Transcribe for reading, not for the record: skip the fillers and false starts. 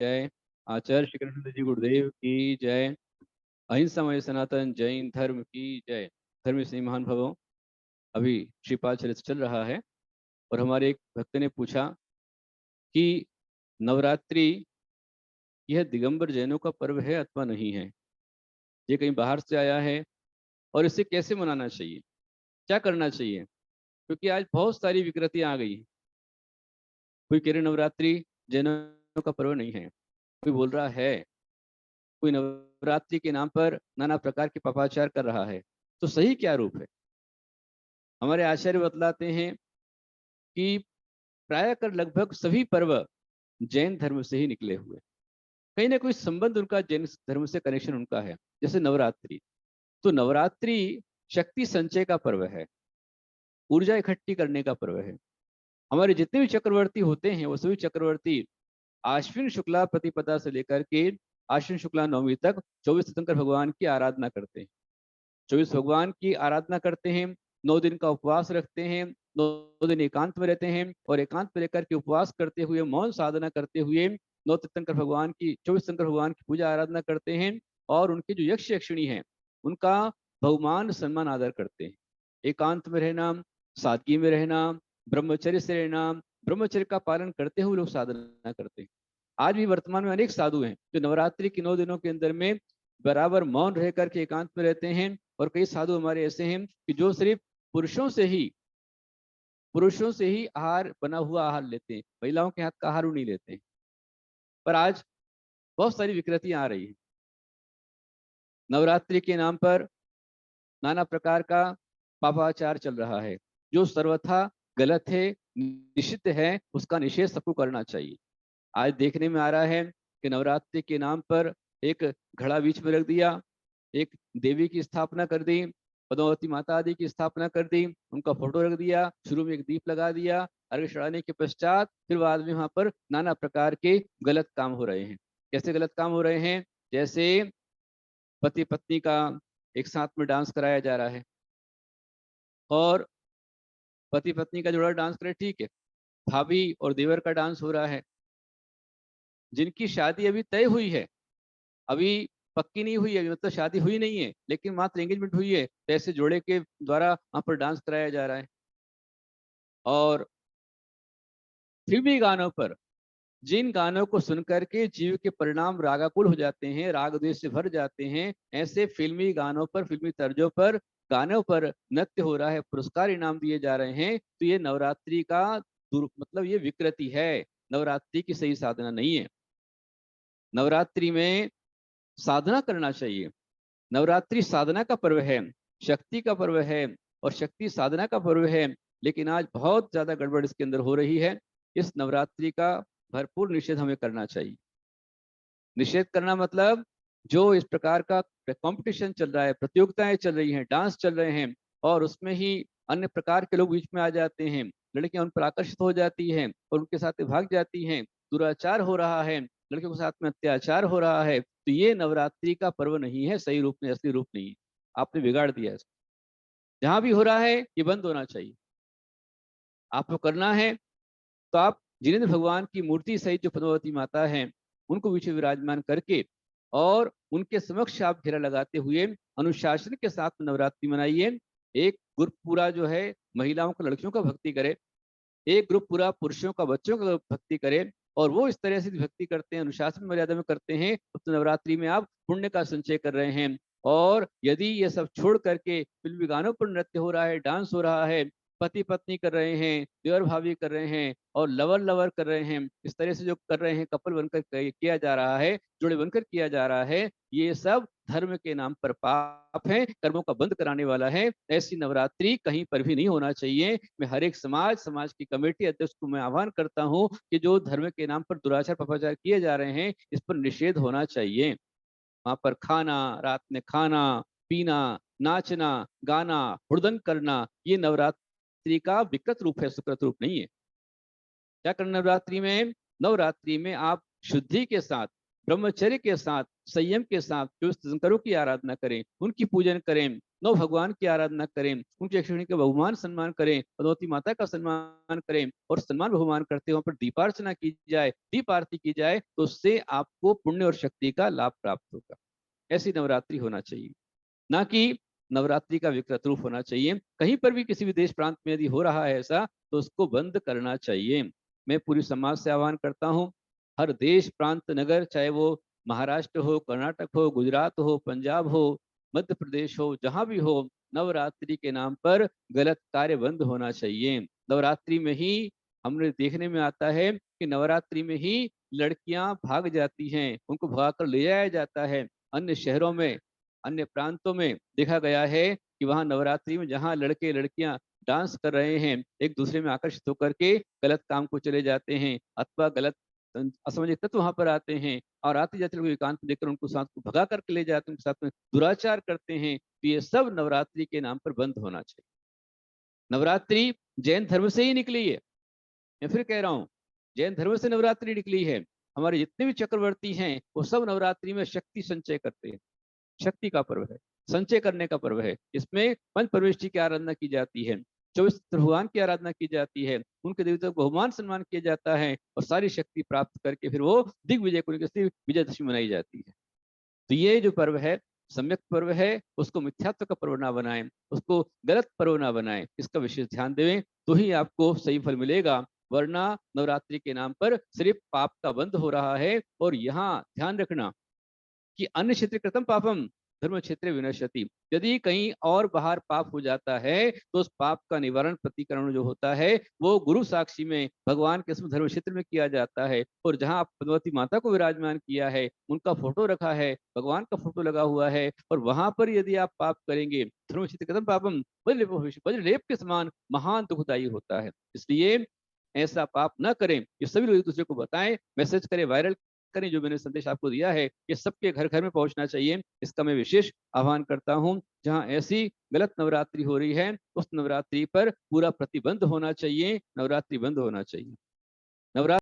जय। आचार्य श्री कृष्ण जी गुरुदेव की जय। अहिंसामय सनातन जैन धर्म की जय। धर्म से महान भवों, अभी श्रीपाद चरित चल रहा है और हमारे एक भक्त ने पूछा कि नवरात्रि यह दिगंबर जैनों का पर्व है अथवा नहीं है। ये कहीं बाहर से आया है और इसे कैसे मनाना चाहिए, क्या करना चाहिए, क्योंकि आज बहुत सारी विकृतियां आ गई हैं। कोई कह रहे नवरात्रि जैनों का पर्व नहीं है, कोई बोल रहा है, कोई नवरात्रि के नाम पर नाना प्रकार के पापाचार कर रहा है। तो सही क्या रूप है? हमारे आचार्य बतलाते हैं कि प्राय कर लगभग सभी पर्व जैन धर्म से ही निकले हुए, कहीं ना कोई संबंध उनका जैन धर्म से कनेक्शन उनका है। जैसे नवरात्रि, तो नवरात्रि शक्ति संचय का पर्व है, ऊर्जा इकट्ठी करने का पर्व है। हमारे जितने भी चक्रवर्ती होते हैं वो सभी चक्रवर्ती आश्विन शुक्ला प्रतिपदा से लेकर के आश्विन शुक्ला नवमी तक 24 तीर्थंकर भगवान की आराधना करते हैं। 24 भगवान की आराधना करते हैं, 9 दिन का उपवास रखते हैं, 9 दिन एकांत में रहते हैं और एकांत में रहकर के उपवास करते हुए मौन साधना करते हुए 9 तीर्थंकर भगवान की 24 तीर्थंकर भगवान की पूजा आराधना करते हैं। और उनके जो यक्ष यक्षिणी हैं उनका बहुमान सम्मान आदर करते हैं। एकांत में रहना, सादगी में रहना, ब्रह्मचर्य से रहना, ब्रह्मचर्य का पालन करते हुए लोग साधना करते हैं। आज भी वर्तमान में अनेक साधु हैं जो नवरात्रि के 9 दिनों के अंदर में बराबर मौन रह करके एकांत में रहते हैं। और कई साधु हमारे ऐसे हैं कि जो सिर्फ पुरुषों से ही आहार, बना हुआ आहार लेते हैं, महिलाओं के हाथ का आहार नहीं लेते हैं। पर आज बहुत सारी विकृतियां आ रही हैं। नवरात्रि के नाम पर नाना प्रकार का पापाचार चल रहा है जो सर्वथा गलत है, निषिद्ध है। उसका निषेध सबको करना चाहिए। आज देखने में आ रहा है कि नवरात्रि के नाम पर एक घड़ा बीच में रख दिया, एक देवी की स्थापना कर दी, पद्मावती माता आदि की स्थापना कर दी, उनका फोटो रख दिया, शुरू में एक दीप लगा दिया, अर्घ्य चढ़ाने के पश्चात फिर बाद में वहां पर नाना प्रकार के गलत काम हो रहे हैं। कैसे गलत काम हो रहे हैं? जैसे पति पत्नी का एक साथ में डांस कराया जा रहा है और पति पत्नी का जोड़ा डांस करे, ठीक है, भाभी और देवर का डांस हो रहा है। जिनकी शादी अभी तय हुई है, अभी पक्की नहीं हुई है, मतलब शादी हुई नहीं है लेकिन मात्र एंगेजमेंट हुई है, तो ऐसे जोड़े के द्वारा वहां पर डांस कराया जा रहा है। और फिल्मी गानों पर, जिन गानों को सुनकर के जीव के परिणाम रागाकुल हो जाते हैं, राग द्वेष से भर जाते हैं, ऐसे फिल्मी गानों पर, फिल्मी तर्जों पर, गानों पर नृत्य हो रहा है, पुरस्कार इनाम दिए जा रहे हैं। तो ये नवरात्रि का मतलब ये विकृति है, नवरात्रि की सही साधना नहीं है। नवरात्रि में साधना करना चाहिए। नवरात्रि साधना का पर्व है, शक्ति का पर्व है और शक्ति साधना का पर्व है। लेकिन आज बहुत ज्यादा गड़बड़ इसके अंदर हो रही है। इस नवरात्रि का भरपूर निषेध हमें करना चाहिए। निषेध करना मतलब जो इस प्रकार का कंपटीशन चल रहा है, प्रतियोगिताएं चल रही हैं, डांस चल रहे हैं और उसमें ही अन्य प्रकार के लोग बीच में आ जाते हैं, लड़कियां उन पर आकर्षित हो जाती हैं और उनके साथ भाग जाती हैं, दुराचार हो रहा है, लड़कियों के साथ में अत्याचार हो रहा है, तो ये नवरात्रि का पर्व नहीं है, सही रूप में, असली रूप नहीं है। आपने बिगाड़ दिया इसको। जहां भी हो रहा है ये बंद होना चाहिए। आपको करना है तो आप जिनेन्द्र भगवान की मूर्ति सहित जो पद्मावती माता है उनको पीछे विराजमान करके और उनके समक्ष आप घेरा लगाते हुए अनुशासन के साथ नवरात्रि मनाइए। एक ग्रुप पूरा जो है महिलाओं का, लड़कियों का भक्ति करे, एक ग्रुप पूरा पुरुषों का, बच्चों का भक्ति करे और वो इस तरह से भक्ति करते हैं, अनुशासन मर्यादा में करते हैं, तो नवरात्रि में आप पुण्य का संचय कर रहे हैं। और यदि ये सब छोड़ करके फिल्मी गानों पर नृत्य हो रहा है, डांस हो रहा है, पति पत्नी कर रहे हैं, देवर भाभी कर रहे हैं और लवर लवर कर रहे हैं, इस तरह से जो कर रहे हैं, कपल बनकर किया जा रहा है, जोड़े बनकर किया जा रहा है, ये सब धर्म के नाम पर पाप है, कर्मों का बंद कराने वाला है। ऐसी नवरात्रि कहीं पर भी नहीं होना चाहिए। मैं हर एक समाज की कमेटी अध्यक्ष को मैं आह्वान करता हूं कि जो धर्म के नाम पर दुराचार पापाचार किए जा रहे हैं इस पर निषेध होना चाहिए। वहां पर खाना, रात में खाना पीना, नाचना गाना, हुड़दंग करना, ये नवरात्रि का विकृत रूप है, सुकृत रूप नहीं है। क्या करना नवरात्रि में? नवरात्रि में आप शुद्धि के साथ, ब्रह्मचर्य के साथ, संयम के साथ जो शंकरों की आराधना करें, उनकी पूजन करें, नौ भगवान की आराधना करें, उनके 108 का बहुमान सम्मान करें, पद्मावती माता का सम्मान करें और सम्मान बहुमान करते वहां पर दीपार्चना की जाए, दीप आरती की जाए, तो उससे आपको पुण्य और शक्ति का लाभ प्राप्त होगा। ऐसी नवरात्रि होना चाहिए, ना कि नवरात्रि का विकृत रूप होना चाहिए। कहीं पर भी किसी भी देश प्रांत में यदि हो रहा है ऐसा, तो उसको बंद करना चाहिए। मैं पूरी समाज से आह्वान करता हूँ, हर देश प्रांत नगर, चाहे वो महाराष्ट्र हो, कर्नाटक हो, गुजरात हो, पंजाब हो, मध्य प्रदेश हो, जहां भी हो, नवरात्रि के नाम पर गलत कार्य बंद होना चाहिए। नवरात्रि में ही हमने देखने में आता है कि नवरात्रि में ही लड़कियां भाग जाती हैं, उनको भगाकर ले जाया जाता है। अन्य शहरों में, अन्य प्रांतों में देखा गया है कि वहां नवरात्रि में जहां लड़के लड़कियां डांस कर रहे हैं, एक दूसरे में आकर्षित होकर के गलत काम को चले जाते हैं, अथवा गलत असामाजिक तत्व वहां पर आते हैं और आते जाते लोग एकांत में देखकर उनको साथ को भगा करके ले जाते हैं, उनके साथ में दुराचार करते हैं। तो ये सब नवरात्रि के नाम पर बंद होना चाहिए। नवरात्रि जैन धर्म से ही निकली है, मैं फिर कह रहा हूँ, जैन धर्म से नवरात्रि निकली है। हमारे जितने भी चक्रवर्ती हैं वो सब नवरात्रि में शक्ति संचय करते हैं। शक्ति का पर्व है, संचय करने का पर्व है। इसमें पंच परमेष्ठी की आराधना की जाती है, 24 भगवान की आराधना की जाती है, उनके देवताओं को बहुमान सम्मान किया जाता है और सारी शक्ति प्राप्त करके फिर वो दिग्विजय को विजयदशमी मनाई जाती है। तो ये जो पर्व है सम्यक पर्व है, उसको मिथ्यात्व का पर्व ना बनाएं, उसको गलत पर्व ना बनाएं, इसका विशेष ध्यान देवें, तो ही आपको सही फल मिलेगा। वरना नवरात्रि के नाम पर सिर्फ पाप का बंद हो रहा है। और यहाँ ध्यान रखना कि अन्य क्षेत्र कृतम पापम धर्म क्षेत्र विनश्यति, यदि कहीं और बाहर पाप हो जाता है तो उस पाप का निवारण प्रतिकरण जो होता है वो गुरु साक्षी में भगवान के धर्म क्षेत्र में किया जाता है। और जहां आप पद्मावती माता को विराजमान किया है, उनका फोटो रखा है, भगवान का फोटो लगा हुआ है, और वहां पर यदि आप पाप करेंगे, धर्म क्षेत्र कृतम पापम वज्रलेप के समान महान दुखदायी होता है। इसलिए ऐसा पाप न करें, ये सभी लोग एक दूसरे को बताएं, मैसेज करें, वायरल करें। जो मैंने संदेश आपको दिया है ये सबके घर घर में पहुंचना चाहिए, इसका मैं विशेष आह्वान करता हूं। जहां ऐसी गलत नवरात्रि हो रही है उस नवरात्रि पर पूरा प्रतिबंध होना चाहिए, नवरात्रि बंद होना चाहिए। नवरात्रि